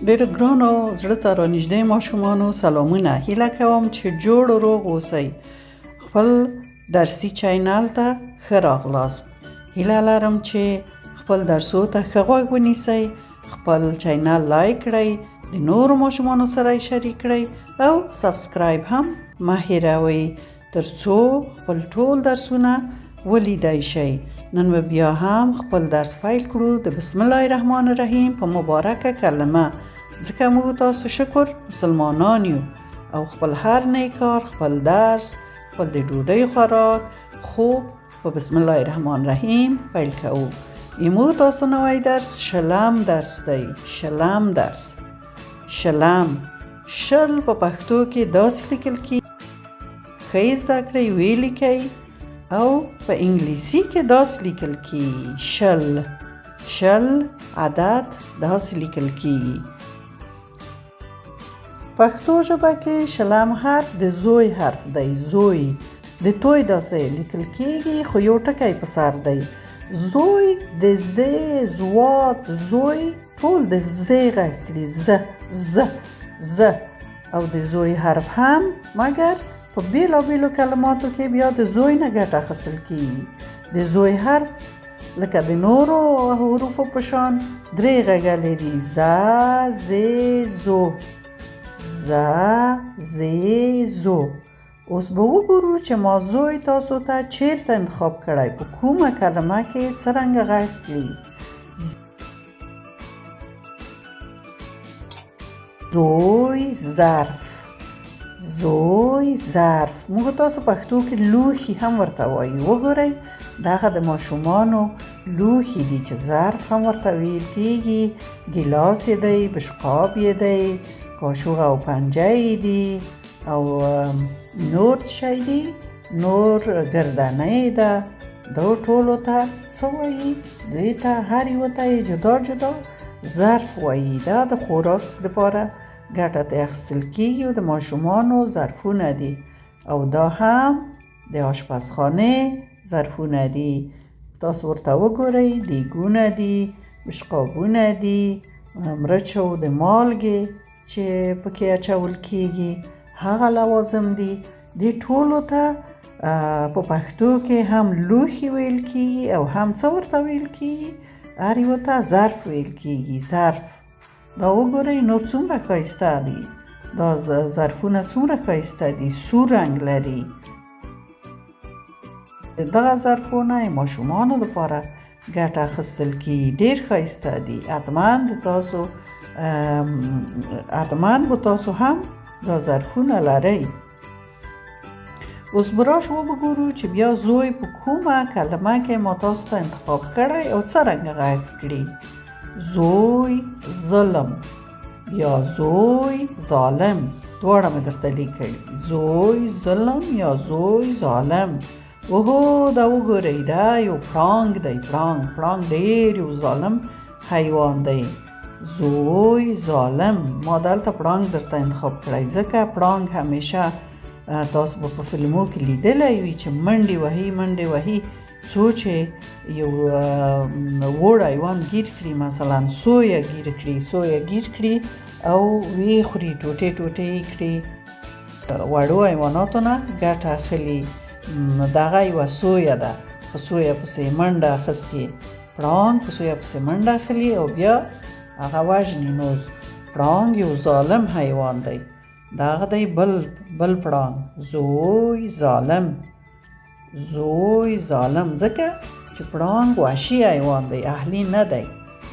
ډېر ګرانو زړه ته رانږدې ماشومانو سلامونه. هیله کوم چې جوړ و روغ اوسئ. خپل درسي چینل ته ښه راغلاست. هیله لرم چې خپل درسو ته ښه غوږ ونیسئ، خپل چینل لایک کړئ، د نورو ماشومانو سره یې شریک کړئ او سبسکرایب هم مه هېروئ تر څو خپل ټول درسونه ولیدای شئ. نن به بیا هم خپل درس پیل کړو د بسم الله الرحمن الرحیم په مبارکه کلمه، ځکه موږ تاسو شکر مسلمانان یو او خپل هر نیک کار، خپل درس، خپل د ډوډۍ خوراک خوب په بسم الله الرحمن الرحیم پیل کوو. ایمو تاسو نوی درس شلم درس دی. شلم درس. شلم شل په پښتو کې داسې لیکل کیږي، ښه زده کړئ ویې لیکئ، او په انګلیسي کې داسې لیکل کیږي شل. شل عدد داسې لیکل کیږي. پښتو ژبه کې شلم حرف د زوی حرف دی. زوی د توی داسې لیکل کیږي خو یو ټکی په سر دی. زوی د زې، زوات، زوی ټول د زې غږ کړي، ز او د زوی حرف هم مګر په بیلابیلو کلماتو کې بیا د زوی نه ګټه اخیستل کیږي. د زوی حرف لکه د نورو حروفو په شان درې غږه لري: ز، ز، زو. ز، ز، زو. اوس به وګورو چې ما زوی تاسو ته چیرته انتخاب کړی، په کومه کلمه کې څرنګه غږ کړي. زوی ظرف. زوی ظرف. موږ تاسو پښتو کې لوښي هم ورته وایو. وګورئ دغه د ماشومانو لوښي دي چې ظرف هم ورته ویل کیږي. ګیلاس یې دی، بشقاب یې دی، کاشوغ او پنجه یې دي، او نور شی دي، نور ګردنۍ ده. دا ټولو ته څه وایي؟ دوی ته هر یو ته یې جدا جدا ظرف وایي. دا د خوراک دپاره ګټه ته اخیستل کیږي او د ماشومانو ظرفونه دي، او دا هم د آشپزخانې ظرفونه دي. تاسو ورته وګورئ، دیګونه دي، بشقابونه دي، مرچ او د مالګې چې پکې اچول کیږي، هغه لوازم دي. دې ټولو ته په پښتو کې هم لوښي ویل کیږي او هم څه ورته ویل کیږي؟ هر یو ته ظرف ویل کیږي. ظرف. دا وګورئ نور څومره ښایسته دي. دا ظرفونه څومره ښایسته دي، سور رنګ لري. دغه ظرفونه ماشومانو لپاره ګټه اخیستل کیږي، ډېر ښایسته دي. حتماً به تاسو هم دا ظرفونه لرئ. اوس به راشو وګورو چې بیا زوی په کومه کلمه کې ما تاسو ته انتخاب کړی او څرنګه غږ کړي. زوی ظلم یا زوی ظالم، دواړه مې درته لیکلي. زوی ظلم یا زوی ظالم. اوهو دا وګورئ، دا یو پړانګ دی. پړانګ ډېر یو ظالم حیوان دی. زوی ظالم. ما دلته پړانګ درته انتخاب کړی ځکه پړانګ همیشه تاسو به په فلمو کې لیدلی وي چې منډې وهي څو چې یو وړ حیوان گیر کړي، مثلا سویه گیر کړي او وی خوري، ټوټې یې کړي. وړو حیواناتو نه ګټه اخلي. دغه یوه سویه ده، په سویه پسې منډه اخیستې. پړانګ په سویه پسې منډه اخلي او بیا هغه وژني. نو پړانګ یو ظالم حیوان دی. دغه دی بل پړانګ. زوی ظالم. زوی ظالم ځکه چې پړانګ وحشي حیوان دی، اهلي نه دی.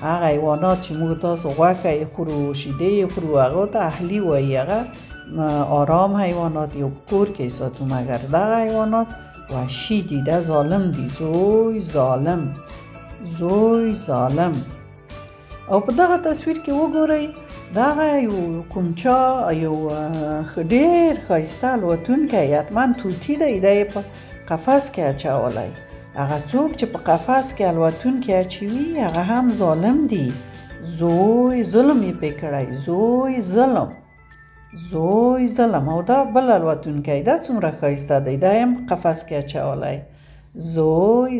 هغه حیوانات چې موږ تاسو غوښه یې خورو، شیدې یې خورو، هغو ته اهلي وایي. هغه آرام حیوانات یو کور کې ساتو، مګر دغه حیوانات وحشي دي، دا ظالم دي. زوی ظالم. زوی ظالم. او په دغه تصویر کې وګورئ، دغه یو کوم چا یو ډېر ښایسته الوتونکی حتماً طوطي دی، دی یې په قفس کې اچولی. هغه څوک چې په قفس کې الوتونکی اچوي هغه هم ظالم دي. زوی ظلم یې پې کړی. زوی ظلم. او دا بل الوتونکی، دا څومره ښایسته دی، دا هم قفس کې اچولی. زوی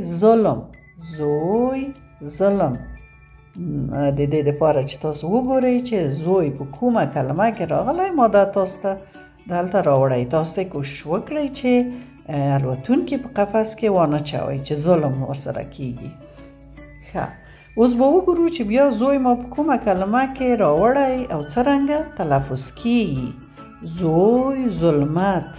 ظلم. د دې دپاره چې تاسو وګورئ چې زوی په کومه کلمه کې راغلی ماده تاسو ته دلته راوړی. تاسو کوشش وکړئ چې الوتونکي په قفس کې وانه چوئ چې ظلم ورسره کیږي. ښه، اوس به وګورو چې بیا زوی ما په کومه کلمه کې راوړی او څرنګه تلفظ کیږي. زوی ظلمت،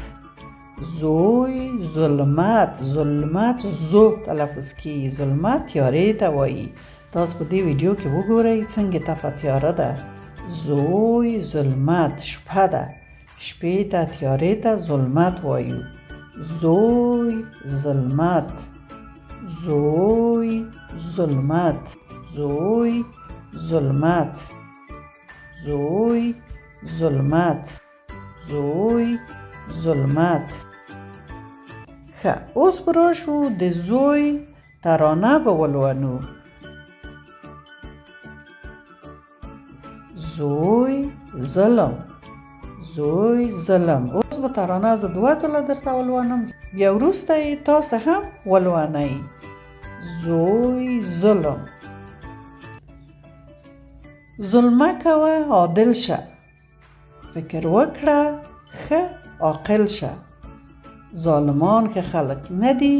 زوی ظلمت، ظلمت زو تلفظ کیږي. ظلمت تیارې ته وایي. تاسو په دې ویډیو کې وګورئ څنګه تپه تیاره ده. زوی ظلمت شپه ده، شپې ته تیارې ته ظلمت وایو. زوی ظلمت، زوی ظلمت، زوی ظلمت، زوی ظلمت، زوی ظلمت. ښه، اوس به راشو د زوی ترانه به ولولو. زوی ظلم، زوی ظلم. اوس به ترانه زه 2 ځله درته ولولم، بیا وروسته یې تاسو هم ولولئ. زوی ظلم. ظلمه کوه عادل شه، فکر وکړه ښه عاقل شه. ظالمان که خلق ندی،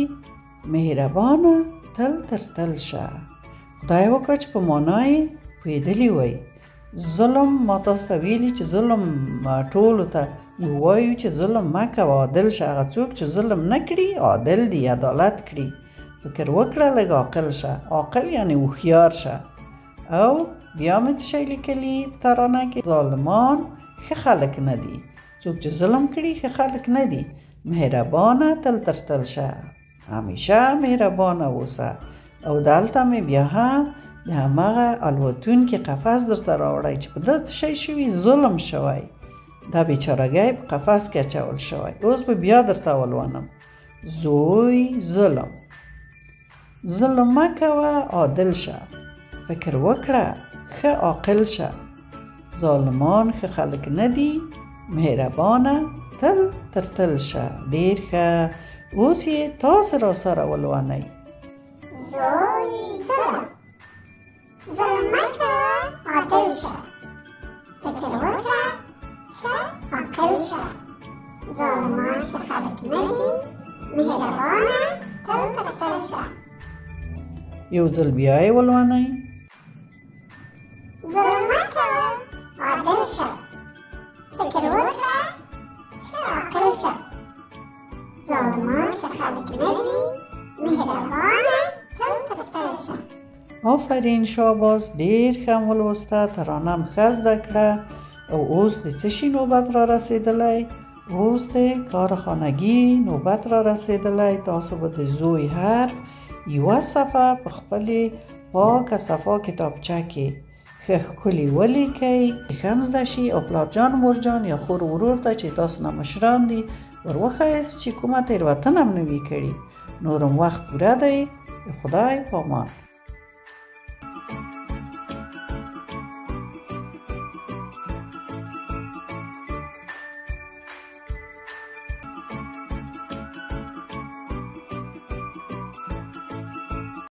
مهربانه تل تر تل شه. خدای وکړه چې په معنای پوهېدلي وئ. ظلم ما تاسو ته ویلي چې ظلم ټولو ته ووایو چې ظلم مه کوه، عادل شه. هغه څوک چې ظلم نه کړي عادل دي، عدالت کړي. فکر وکړه لږ عاقل شه. عاقل یعنی هوښیار شه. او بیا مې څه شی لیکلي په ترانه کې؟ ظالمان ښه خلک نه دي. څوک چې ظلم کړي ښه خلک نه دي. مهربانه تل تر تل شه، همیشه مهربانه اوسه. او دلته مې بیا هم د همغه الوتونکي قفس درته راوړی چې په ده څه شی شوي؟ ظلم شوی. دا بیچارهګی په قفس کې اچول شوی. اوس به بیا درته ولولم. زوی ظلم. ظلم مه کوه عادل شه، فکر وکړه ښه عاقل شه. ظالمان ښه خلک نه دي، مهربانه تل تر تل شه. ډېر ښه، اوس یې تاسو را سره ولولئ. زوی ظلم. ظلم مه کوه عادل شه، فکر وکړه ښه عاقل شه. ظالمان ښه خلک نه دي، مهربانه تل تر تل شه. یو ځل بیا یې ولولئ. ظلم مه کوه عادل شه، فکر وکړه ښه عاقل شه. ظالمان ښه خلک نه دي، مهربانه تل تر تل شه. آفرین شاباس، ډېر ښه ولوسته. ترانه م ښه زده کړه. او اوس د څه شي نوبت را رسېدلی؟ اوس د کارخانګي نوبت را رسېدلی. تاسو به د زوی حرف 1 صفحه په خپلې پاکه صفا کتابچه کې ښه ښکلي ولیکئ، ښه م زده شي. او پلارجان مورجان یا خور ورور ته چې تاسو نه مشران دي ور وښایاست چې کومه تېروتنه م نه وي کړې. نورم وخت پوره دی. د خدای په امان.